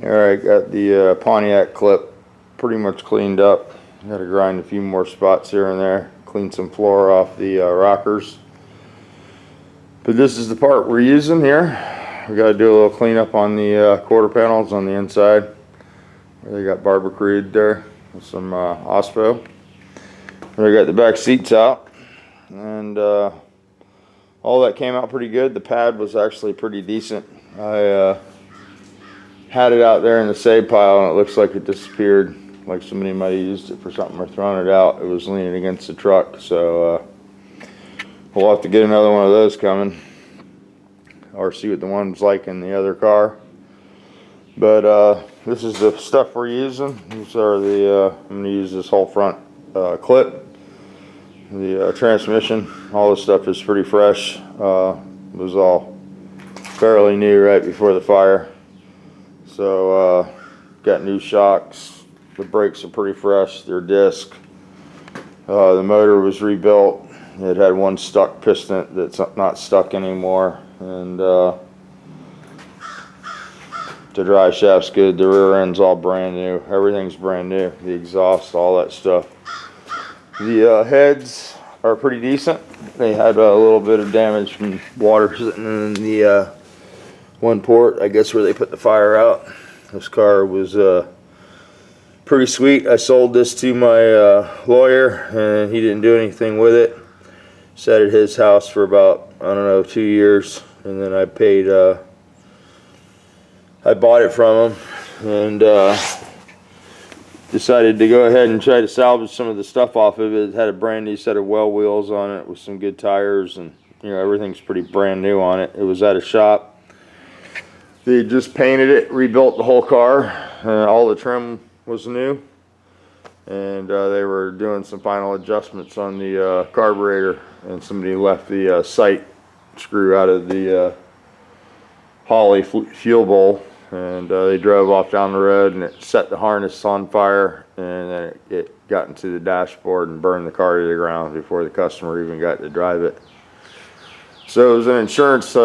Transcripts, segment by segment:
Alright, got the Pontiac clip pretty much cleaned up. Got to grind a few more spots here and there, clean some floor off the rockers. But this is the part we're using here. We got to do a little cleanup on the quarter panels on the inside. They got barber-crude there with some OSPO. We got the back seats out, and all that came out pretty good. The pad was actually pretty decent. I had it out there in the save pile, and it looks like it disappeared, like somebody might have used it for something or thrown it out. It was leaning against the truck, so we'll have to get another one of those coming, or see what the one's like in the other car. But this is the stuff we're using. These are the I'm going to use this whole front clip, the transmission. All this stuff is pretty fresh. It was all fairly new right before the fire. So got new shocks. The brakes are pretty fresh. They're disc. The motor was rebuilt. It had one stuck piston that's not stuck anymore, and the drive shaft's good. The rear end's all brand new. Everything's brand new. The exhaust, all that stuff. The heads are pretty decent. They had a little bit of damage from water sitting in the one port, I guess, where they put the fire out. This car was pretty sweet. I sold this to my lawyer, and he didn't do anything with it. Sat at his house for about, I don't know, 2 years, and then I paid I bought it from him, and decided to go ahead and try to salvage some of the stuff off of it. It had a brand new set of well wheels on it with some good tires, and everything's pretty brand new on it. It was at a shop. They just painted it, rebuilt the whole car. All the trim was new, and they were doing some final adjustments on the carburetor, and somebody left the sight screw out of the Holley fuel bowl, and they drove off down the road, and it set the harness on fire, and then it got into the dashboard and burned the car to the ground before the customer even got to drive it. So it was an insurance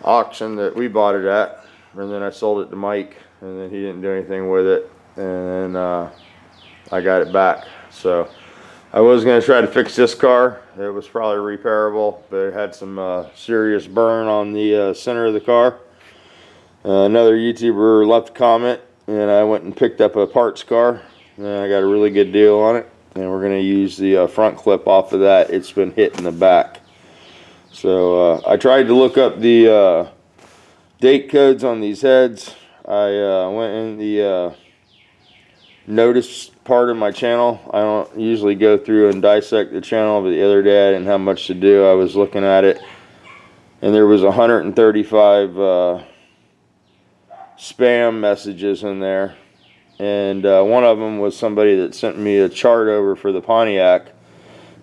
auction that we bought it at, and then I sold it to Mike, and then he didn't do anything with it, and then I got it back. So I was going to try to fix this car. It was probably repairable, but it had some serious burn on the center of the car. Another YouTuber left a comment, and I went and picked up a parts car, and I got a really good deal on it, and we're going to use the front clip off of that. It's been hit in the back. So I tried to look up the date codes on these heads. I went in the notice part of my channel. I don't usually go through and dissect the channel, but the other day I didn't have much to do. I was looking at it, and there was 135 spam messages in there, and one of them was somebody that sent me a chart over for the Pontiac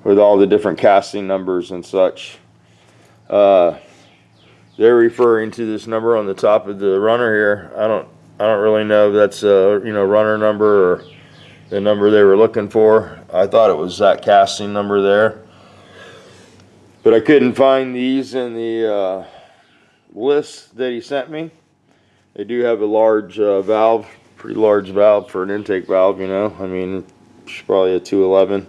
with all the different casting numbers and such. They're referring to this number on the top of the runner here. I don't really know if that's a runner number or the number they were looking for. I thought it was that casting number there, but I couldn't find these in the list that he sent me. They do have a large valve, pretty large valve for an intake valve. I mean, it's probably a 211,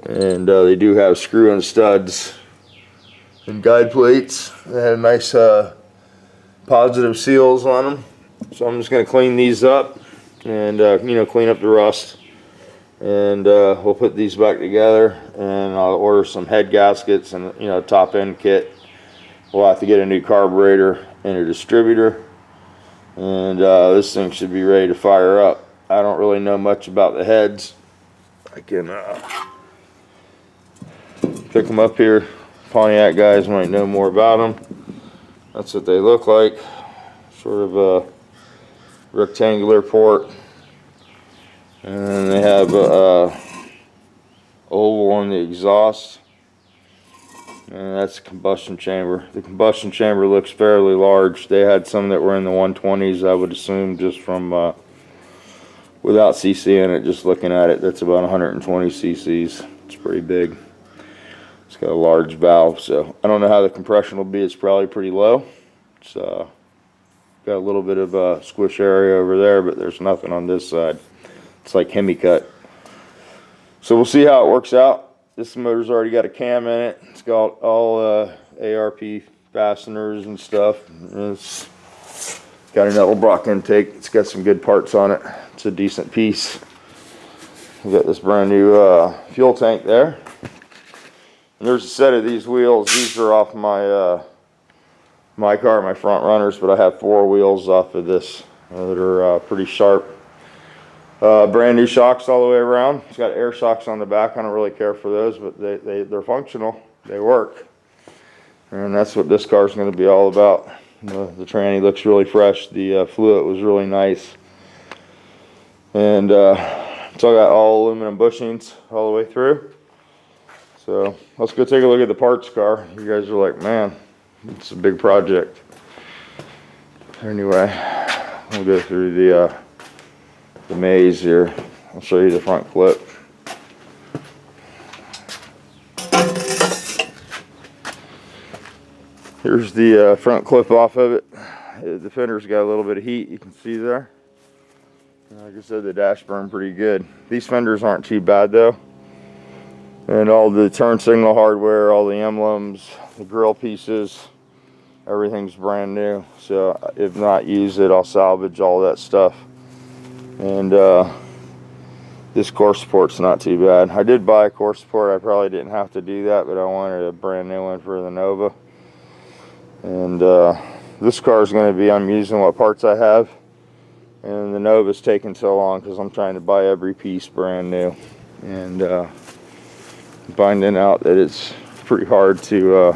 and they do have screw and studs and guide plates. They had nice positive seals on them. So I'm just going to clean these up and clean up the rust, and we'll put these back together, and I'll order some head gaskets and top end kit. We'll have to get a new carburetor and a distributor, and this thing should be ready to fire up. I don't really know much about the heads. I can pick them up here. Pontiac guys might know more about them. That's what they look like. Sort of a rectangular port, and then they have a oval on the exhaust, and that's the combustion chamber. The combustion chamber looks fairly large. They had some that were in the 120s, I would assume, just from without CC in it. Just looking at it, that's about 120 cc's. It's pretty big. It's got a large valve, so I don't know how the compression will be. It's probably pretty low. It's Got a little bit of a squish area over there, but there's nothing on this side. It's like hemi-cut. So we'll see how it works out. This motor's already got a cam in it. It's got all ARP fasteners and stuff. It's got an Edelbrock intake. It's got some good parts on it. It's a decent piece. We got this brand new fuel tank there. And there's a set of these wheels. These are off my car, my front runners, but I have 4 wheels off of this that are pretty sharp. Brand new shocks all the way around. It's got air shocks on the back. I don't really care for those, but they're functional. They work. And that's what this car is going to be all about. The tranny looks really fresh. The fluid was really nice. And it's all got all aluminum bushings all the way through. So let's go take a look at the parts car. You guys are like, man, it's a big project. Anyway, we'll go through the maze here. I'll show you the front clip. Here's the front clip off of it. The fender's got a little bit of heat, you can see there. Like I said, the dash burned pretty good. These fenders aren't too bad though. And all the turn signal hardware, all the emblems, the grill pieces, everything's brand new. So if not used it, I'll salvage all that stuff. And this core support's not too bad. I did buy a core support. I probably didn't have to do that, but I wanted a brand new one for the Nova. And this car is going to be, I'm using what parts I have. And the Nova's taking so long because I'm trying to buy every piece brand new. And finding out that it's pretty hard to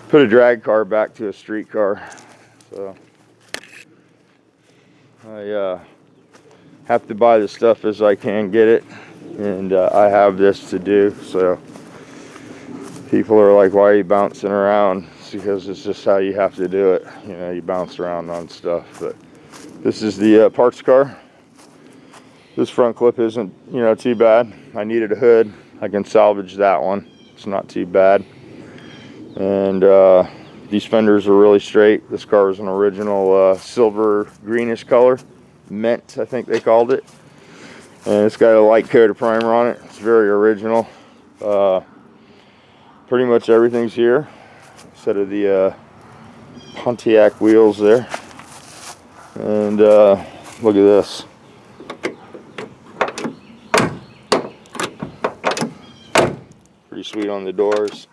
put a drag car back to a street car. So I have to buy the stuff as I can get it. And I have this to do. So people are like, why are you bouncing around? It's because it's just how you have to do it. You know, you bounce around on stuff. But this is the parts car. This front clip isn't, you know, too bad. I needed a hood. I can salvage that one. It's not too bad. And these fenders are really straight. This car was an original silver greenish color. Mint, I think they called it. And it's got a light coat of primer on it. It's very original. Pretty much everything's here. Set of the Pontiac wheels there. And look at this. Pretty sweet on the doors.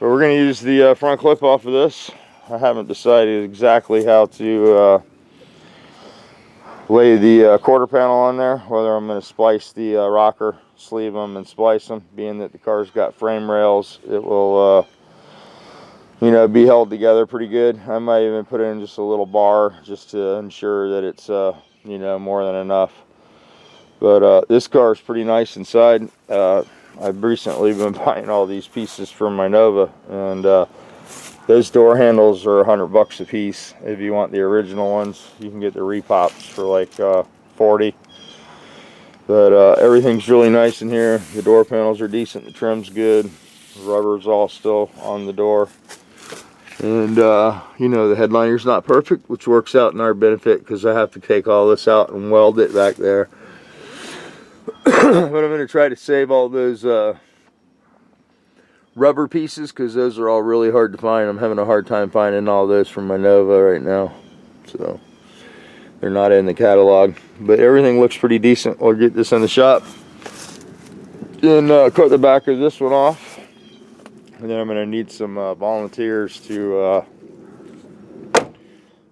But we're going to use the front clip off of this. I haven't decided exactly how to lay the quarter panel on there, whether I'm going to splice the rocker, sleeve them and splice them. Being that the car's got frame rails, it will you know, be held together pretty good. I might even put in just a little bar just to ensure that it's you know, more than enough. But this car is pretty nice inside. I've recently been buying all these pieces from my Nova, and those door handles are $100 a piece. If you want the original ones, you can get the repops for like 40. But everything's really nice in here. The door panels are decent. The trim's good. The rubber's all still on the door. And you know, the headliner's not perfect, which works out in our benefit because I have to take all this out and weld it back there. But I'm going to try to save all those rubber pieces because those are all really hard to find. I'm having a hard time finding all those from my Nova right now. So they're not in the catalog. But everything looks pretty decent. We'll get this in the shop. Then cut the back of this one off. And then I'm going to need some volunteers to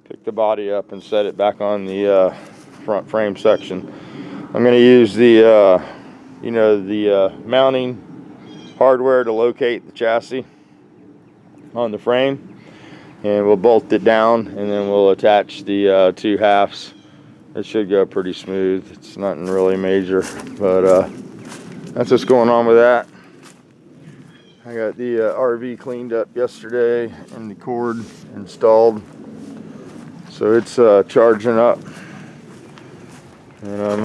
pick the body up and set it back on the front frame section. I'm going to use the, you know, the mounting hardware to locate the chassis on the frame. And we'll bolt it down and then we'll attach the 2 halves. It should go pretty smooth. It's nothing really major, but that's what's going on with that. I got the RV cleaned up yesterday and the cord installed. So it's charging up. And I'm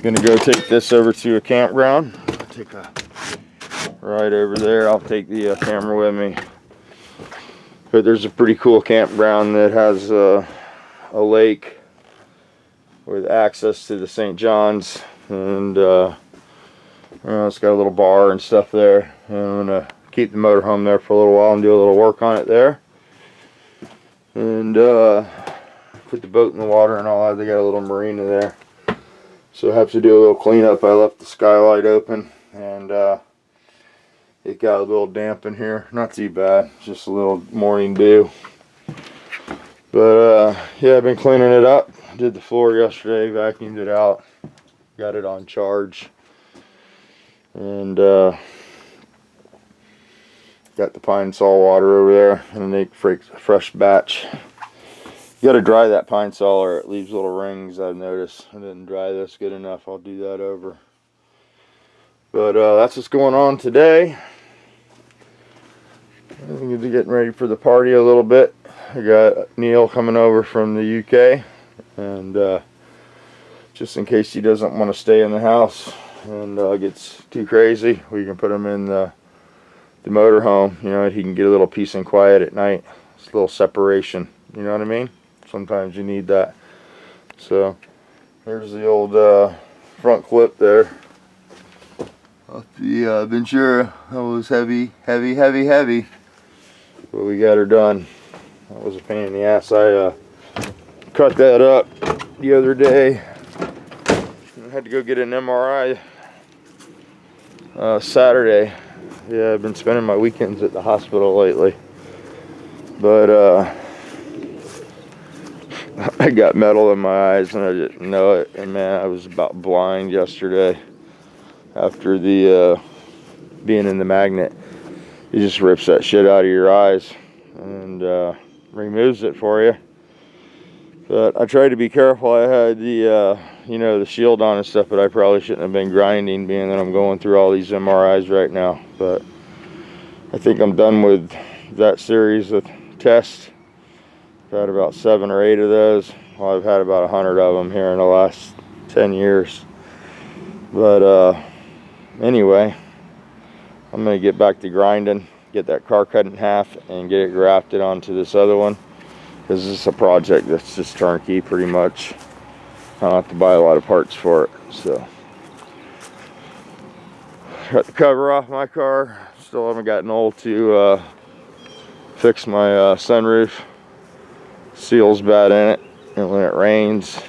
gonna go take this over to a campground. Take a ride over there. I'll take the camera with me. But there's a pretty cool campground that has a lake with access to the St. John's, and it's got a little bar and stuff there. And I'm gonna keep the motorhome there for a little while and do a little work on it there, and put the boat in the water and all that. They got a little marina there, so I have to do a little cleanup. I left the skylight open, and it got a little damp in here. Not too bad, just a little morning dew. But yeah, I've been cleaning it up. Did the floor yesterday, vacuumed it out, got it on charge, and got the pine sol water over there, and a fresh batch. You got to dry that pine sol or it leaves little rings, I've noticed. I didn't dry this good enough. I'll do that over. But that's what's going on today. I'm getting ready for the party a little bit. I got Neil coming over from the UK, and just in case he doesn't want to stay in the house and gets too crazy, we can put him in the motorhome. You know, he can get a little peace and quiet at night. It's a little separation, you know what I mean? Sometimes you need that. So there's the old front clip there off the Ventura. That was heavy, but we got her done. That was a pain in the ass. I cut that up the other day. I had to go get an MRI Saturday. Yeah, I've been spending my weekends at the hospital lately. But I got metal in my eyes and I didn't know it. And man, I was about blind yesterday after the being in the magnet. It just rips that shit out of your eyes and removes it for you. But I tried to be careful. I had the the shield on and stuff, but I probably shouldn't have been grinding, being that I'm going through all these MRIs right now. But I think I'm done with that series of tests. I've had about 7 or 8 of those. Well, I've had about 100 of them here in the last 10 years. But anyway, I'm going to get back to grinding, get that car cut in half, and get it grafted onto this other one. This is a project that's just turnkey pretty much. I don't have to buy a lot of parts for it. So, got the cover off my car. Still haven't gotten old to fix my sunroof. Seal's bad in it, and when it rains,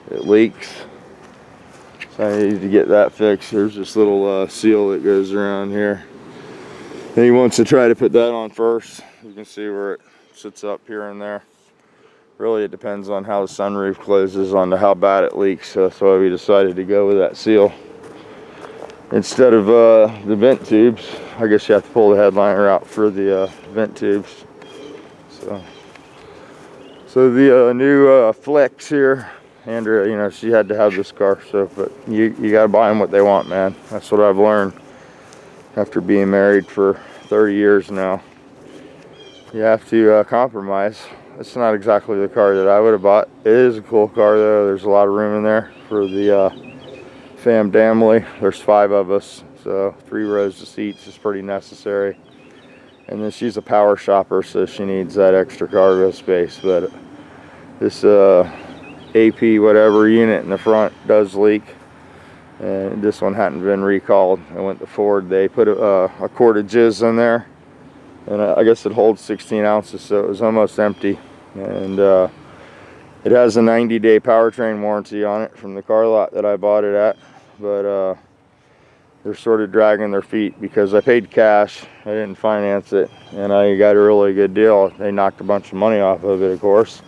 it leaks. So I need to get that fixed. There's this little seal that goes around here. And he wants to try to put that on first. You can see where it sits up here and there. Really, it depends on how the sunroof closes on to how bad it leaks. So that's why we decided to go with that seal instead of the vent tubes. I guess you have to pull the headliner out for the vent tubes. So the new Flex here, Andrea, she had to have this car. So, but you got to buy them what they want, man. That's what I've learned after being married for 30 years now. You have to compromise. It's not exactly the car that I would have bought. It is a cool car though. There's a lot of room in there for the family. There's 5 of us, so 3 rows of seats is pretty necessary. And then she's a power shopper, so she needs that extra cargo space. But this AP whatever unit in the front does leak, and this one hadn't been recalled. I went to Ford. They put a quart of jizz in there, and I guess it holds 16 ounces, so it was almost empty. And it has a 90-day powertrain warranty on it from the car lot that I bought it at. But they're sort of dragging their feet because I paid cash. I didn't finance it, and I got a really good deal. They knocked a bunch of money off of it, of course.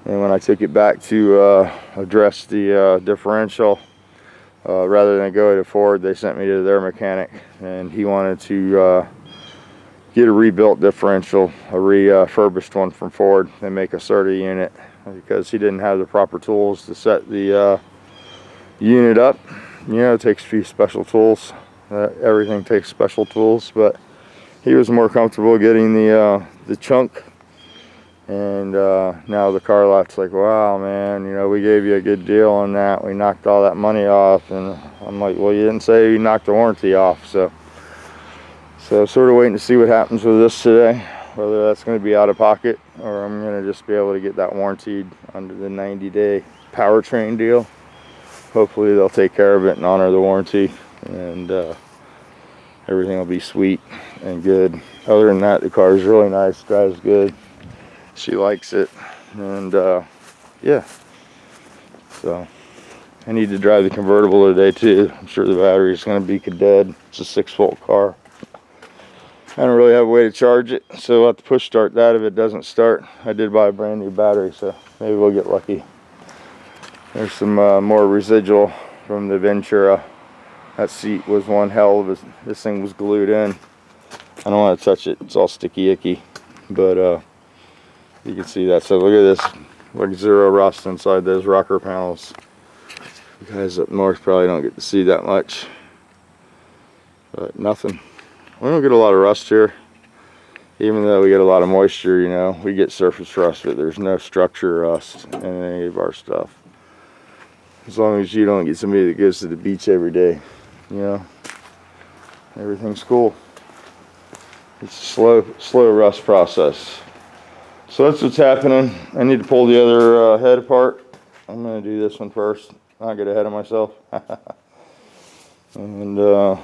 And when I took it back to address the differential, rather than go to Ford, they sent me to their mechanic, and he wanted to get a rebuilt differential, a refurbished one from Ford. They make a CERTA unit because he didn't have the proper tools to set the unit up. It takes a few special tools. Everything takes special tools, but he was more comfortable getting the chunk. And now the car lot's like, wow, man, we gave you a good deal on that. We knocked all that money off. And I'm like, well, you didn't say you knocked the warranty off. So sort of waiting to see what happens with this today. whether that's going to be out of pocket or I'm going to just be able to get that warranted under the 90-day powertrain deal. Hopefully they'll take care of it and honor the warranty, and everything will be sweet and good. Other than that, the car is really nice, drives good. She likes it, and yeah. So I need to drive the convertible today too. I'm sure the battery is going to be dead. It's a 6-volt car. I don't really have a way to charge it, so I'll have to push start that if it doesn't start. I did buy a brand new battery, so maybe we'll get lucky. There's some more residual from the Ventura. That seat was one hell of a, this thing was glued in. I don't want to touch it, it's all sticky icky, but you can see that. So look at this, like zero rust inside those rocker panels. You guys up north probably don't get to see that much, but nothing. We don't get a lot of rust here, even though we get a lot of moisture. You know, we get surface rust, but there's no structure rust in any of our stuff. As long as you don't get somebody that goes to the beach every day, you know, everything's cool. It's a slow rust process. So that's what's happening. I need to pull the other head apart. I'm going to do this one first, not get ahead of myself. And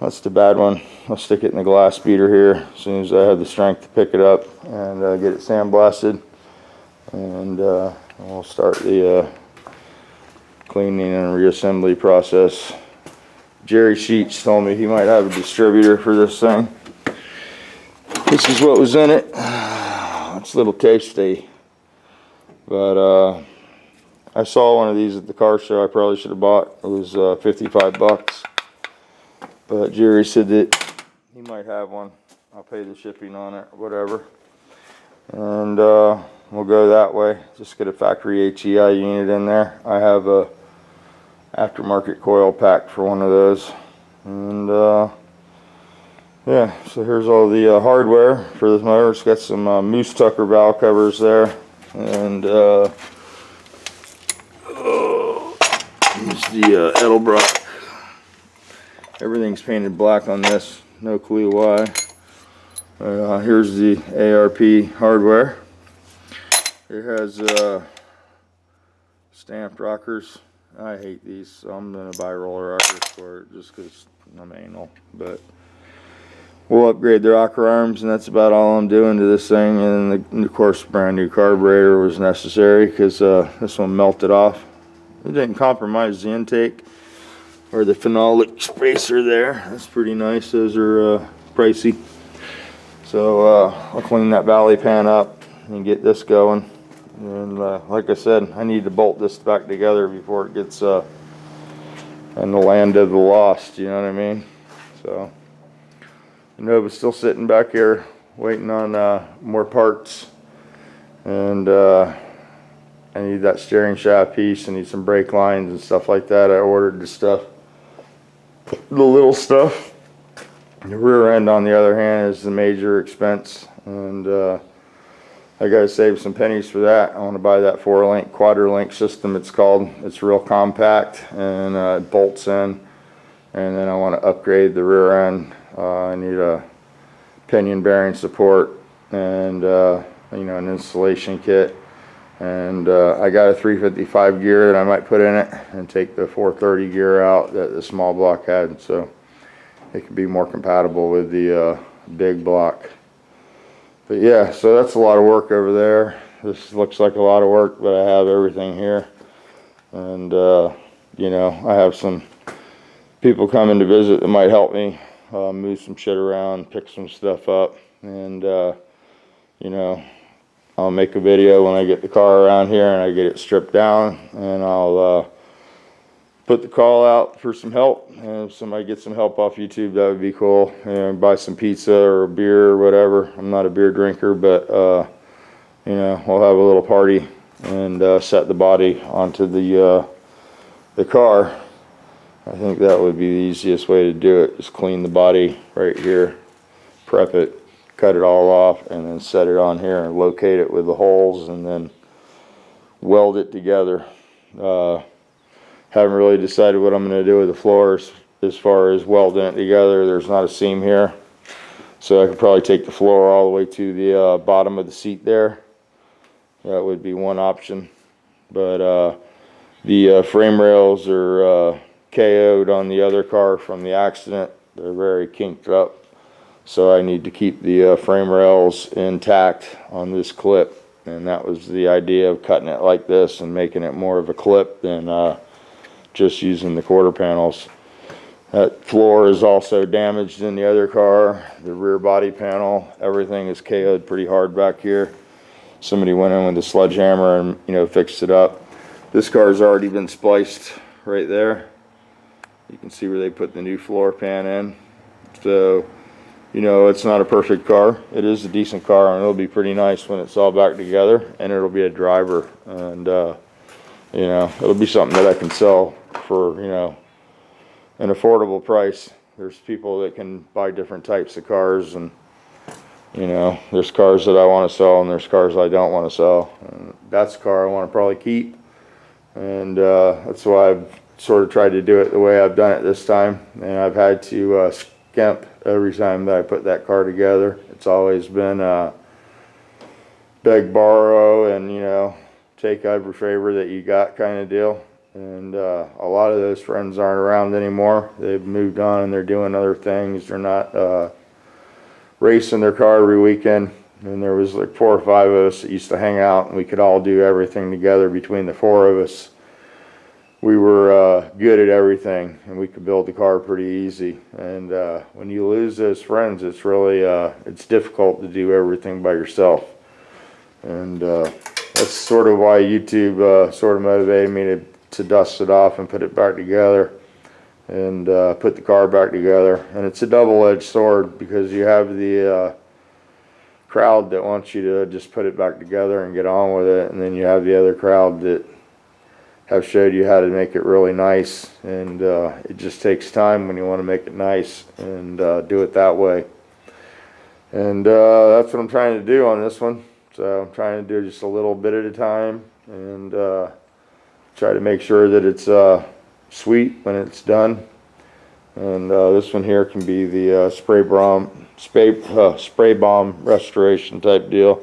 that's the bad one. I'll stick it in the glass beater here as soon as I have the strength to pick it up and get it sandblasted. And we'll start the cleaning and reassembly process. Jerry Sheets told me he might have a distributor for this thing. This is what was in it. It's a little tasty. But I saw one of these at the car show. I probably should have bought. It was 55 bucks. But Jerry said that he might have one. I'll pay the shipping on it, whatever. And we'll go that way. Just get a factory HEI unit in there. I have a aftermarket coil pack for one of those. And yeah, so here's all the hardware for this motor. It's got some Moose Tucker valve covers there. And here's the Edelbrock. Everything's painted black on this, no clue why. Here's the ARP hardware. It has stamped rockers. I hate these, so I'm going to buy roller rockers for it just because I'm anal. But we'll upgrade the rocker arms, and that's about all I'm doing to this thing. And of course, brand new carburetor was necessary because this one melted off. It didn't compromise the intake or the phenolic spacer there. That's pretty nice. Those are pricey. So I'll clean that valley pan up and get this going. And like I said, I need to bolt this back together before it gets in the land of the lost, you know what I mean? So Nova's still sitting back here waiting on more parts. And I need that steering shaft piece. I need some brake lines and stuff like that. I ordered the stuff, the little stuff. The rear end, on the other hand, is the major expense, and I gotta save some pennies for that. I want to buy that 4-link quadrelink system, it's called. It's real compact, and it bolts in. And then I want to upgrade the rear end. I need a pinion bearing support and you know, an installation kit. And I got a 355 gear that I might put in it and take the 430 gear out that the small block had, so it could be more compatible with the big block. But yeah, so that's a lot of work over there. This looks like a lot of work, but I have everything here. And you know, I have some people coming to visit that might help me move some shit around, pick some stuff up. And you know, I'll make a video when I get the car around here and I get it stripped down, and I'll put the call out for some help. And if somebody gets some help off YouTube, that would be cool. You know, buy some pizza or a beer or whatever. I'm not a beer drinker, but you know, we'll have a little party and set the body onto the car. I think that would be the easiest way to do it. Just clean the body right here, prep it, cut it all off, and then set it on here and locate it with the holes, and then weld it together. Haven't really decided what I'm going to do with the floors as far as welding it together. There's not a seam here, So I could probably take the floor all the way to the bottom of the seat there. That would be one option. But the frame rails are KO'd on the other car from the accident. They're very kinked up. So I need to keep the frame rails intact on this clip. And that was the idea of cutting it like this and making it more of a clip than just using the quarter panels. That floor is also damaged in the other car. The rear body panel, everything is KO'd pretty hard back here. Somebody went in with a sledgehammer and, you know, fixed it up. This car's already been spliced right there. You can see where they put the new floor pan in. So, you know, it's not a perfect car. It is a decent car, and it'll be pretty nice when it's all back together, and it'll be a driver. And, you know, it'll be something that I can sell for, you know, an affordable price. There's people that can buy different types of cars, and, you know, there's cars that I want to sell, and there's cars I don't want to sell. And that's a car I want to probably keep. And that's why I've sort of tried to do it the way I've done it this time. And I've had to skimp every time that I put that car together. It's always been beg, borrow, and, you know, take every favor that you got kind of deal. And a lot of those friends aren't around anymore. They've moved on and they're doing other things. They're not racing their car every weekend. And there was like 4 or 5 of us that used to hang out, and we could all do everything together between the 4 of us. We were good at everything, and we could build the car pretty easy. And when you lose those friends, it's really it's difficult to do everything by yourself. And that's sort of why YouTube sort of motivated me to dust it off and put it back together, and put the car back together. And it's a double-edged sword, because you have the crowd that wants you to just put it back together and get on with it, and then you have the other crowd that have showed you how to make it really nice. And it just takes time when you want to make it nice and do it that way. And that's what I'm trying to do on this one. So I'm trying to do just a little bit at a time, and try to make sure that it's sweet when it's done. And this one here can be the spray bomb restoration type deal.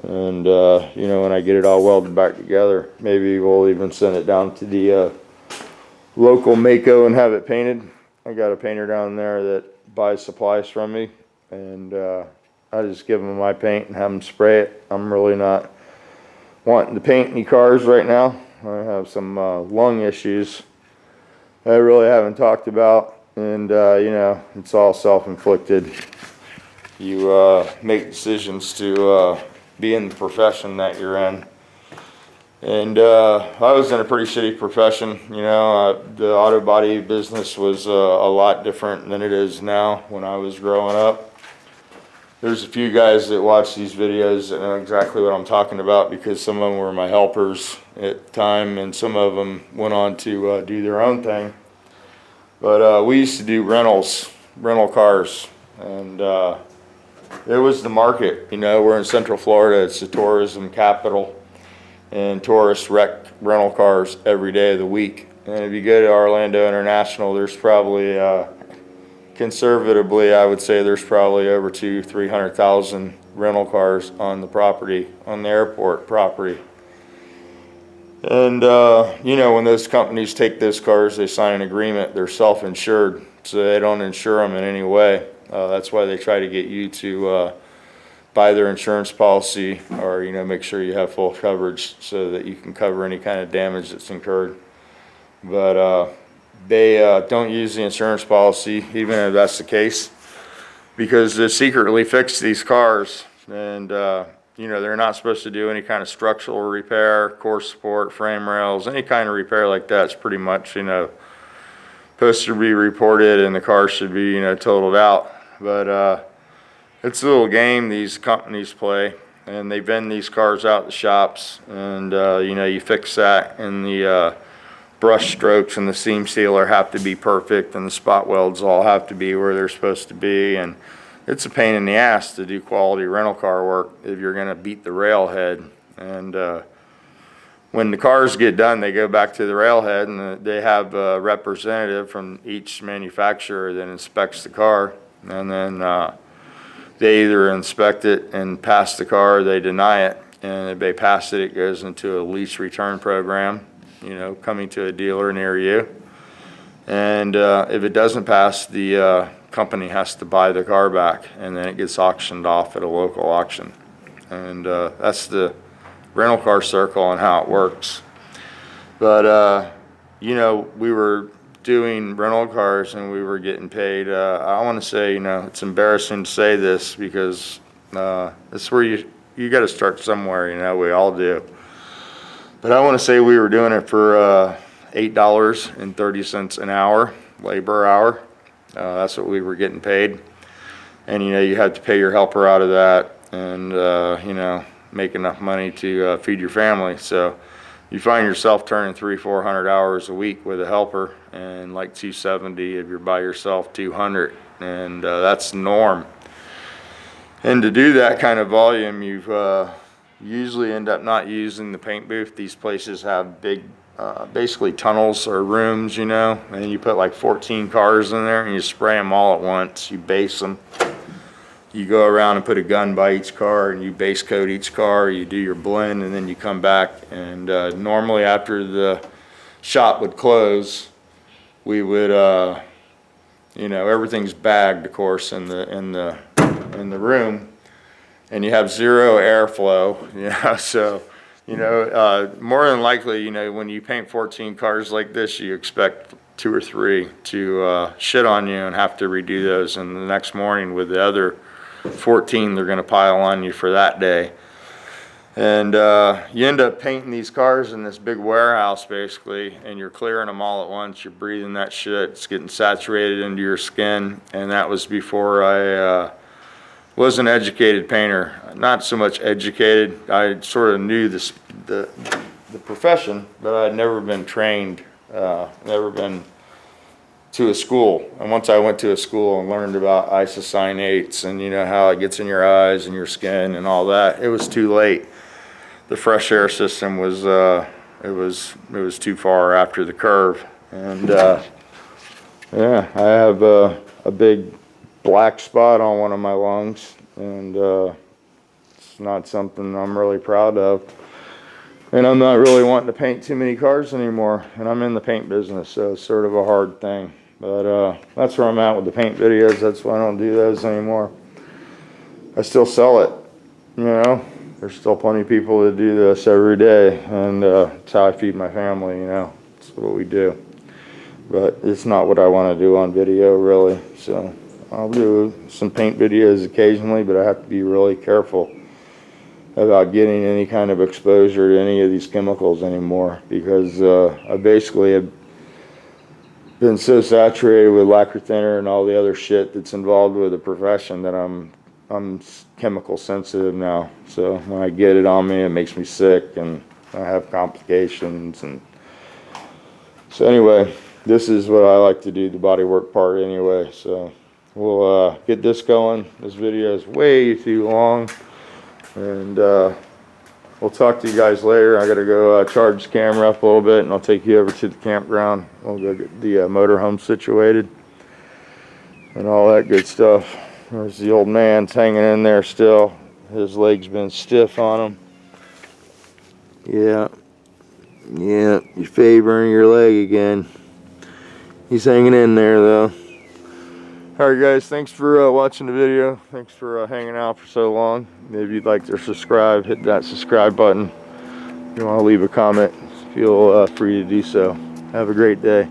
And you know, when I get it all welded back together, maybe we'll even send it down to the local Mako and have it painted. I got a painter down there that buys supplies from me, and I just give them my paint and have them spray it. I'm really not wanting to paint any cars right now. I have some lung issues I really haven't talked about, and you know, it's all self-inflicted. You make decisions to be in the profession that you're in. And I was in a pretty shitty profession. You know, the auto body business was a lot different than it is now when I was growing up. There's a few guys that watch these videos that know exactly what I'm talking about, because some of them were my helpers at the time, and some of them went on to do their own thing. But we used to do rental cars, and it was the market. You know, we're in Central Florida. It's the tourism capital, and tourists wreck rental cars every day of the week. And if you go to Orlando International, there's probably conservatively, I would say there's probably over 200,000-300,000 rental cars on the property, on the airport property. And you know, when those companies take those cars, they sign an agreement. They're self-insured, so they don't insure them in any way. That's why they try to get you to buy their insurance policy, or, you know, make sure you have full coverage so that you can cover any kind of damage that's incurred. But they don't use the insurance policy, even if that's the case, because they secretly fix these cars. And you know, they're not supposed to do any kind of structural repair, core support, frame rails, any kind of repair like that. It's pretty much, you know, supposed to be reported, and the car should be, you know, totaled out. But it's a little game these companies play, and they vend these cars out the shops, and you know, you fix that, and the brush strokes and the seam sealer have to be perfect, and the spot welds all have to be where they're supposed to be. And it's a pain in the ass to do quality rental car work if you're going to beat the railhead. And when the cars get done, they go back to the railhead, and they have a representative from each manufacturer that inspects the car. And then they either inspect it and pass the car, or they deny it. And if they pass it, it goes into a lease return program, you know, coming to a dealer near you. And if it doesn't pass, the company has to buy the car back, and then it gets auctioned off at a local auction. And that's the rental car circle and how it works. But you know, we were doing rental cars and we were getting paid. I want to say, you know, it's embarrassing to say this because it's where you got to start somewhere, you know, we all do. But I want to say we were doing it for $8.30 an hour, labor hour. That's what we were getting paid. And, you know, you had to pay your helper out of that and, you know, make enough money to feed your family. So you find yourself turning 300-400 hours a week with a helper, and like 270 if you're by yourself, 200, and that's the norm. And to do that kind of volume, you've usually end up not using the paint booth. These places have big, basically tunnels or rooms, you know, and you put like 14 cars in there and you spray them all at once. You base them. You go around and put a gun by each car and you base coat each car. You do your blend and then you come back. And normally after the shop would close, we would, you know, everything's bagged, of course, in the room, and you have zero airflow. You know, so you know, more than likely, you know, when you paint 14 cars like this, you expect 2 or 3 to shit on you and have to redo those. And the next morning with the other 14, they're going to pile on you for that day. And you end up painting these cars in this big warehouse basically, and you're clearing them all at once. You're breathing that shit. It's getting saturated into your skin. And that was before I was an educated painter. Not so much educated. I sort of knew the profession, but I'd never been trained, never been to a school. And once I went to a school and learned about isocyanates and, you know, how it gets in your eyes and your skin and all that, it was too late. The fresh air system was it was too far after the curve. And yeah, I have a big black spot on one of my lungs, and it's not something I'm really proud of. And I'm not really wanting to paint too many cars anymore, and I'm in the paint business, so it's sort of a hard thing. But that's where I'm at with the paint videos. That's why I don't do those anymore. I still sell it, you know. There's still plenty of people that do this every day, and it's how I feed my family, you know. It's what we do. But it's not what I want to do on video, really. So I'll do some paint videos occasionally, but I have to be really careful about getting any kind of exposure to any of these chemicals anymore, because I basically have been so saturated with lacquer thinner and all the other shit that's involved with the profession that I'm chemical sensitive now. So when I get it on me, it makes me sick and I have complications. And so anyway, this is what I like to do, the bodywork part anyway. So we'll get this going. This video is way too long, and we'll talk to you guys later. I gotta go charge the camera up a little bit, and I'll take you over to the campground. We'll go get the motorhome situated and all that good stuff. There's the old man's hanging in there still. His leg's been stiff on him. Yeah, you're favoring your leg again. He's hanging in there though. Alright guys, thanks for watching the video. Thanks for hanging out for so long. If you'd like to subscribe, hit that subscribe button. If you want to leave a comment, feel free to do so. Have a great day.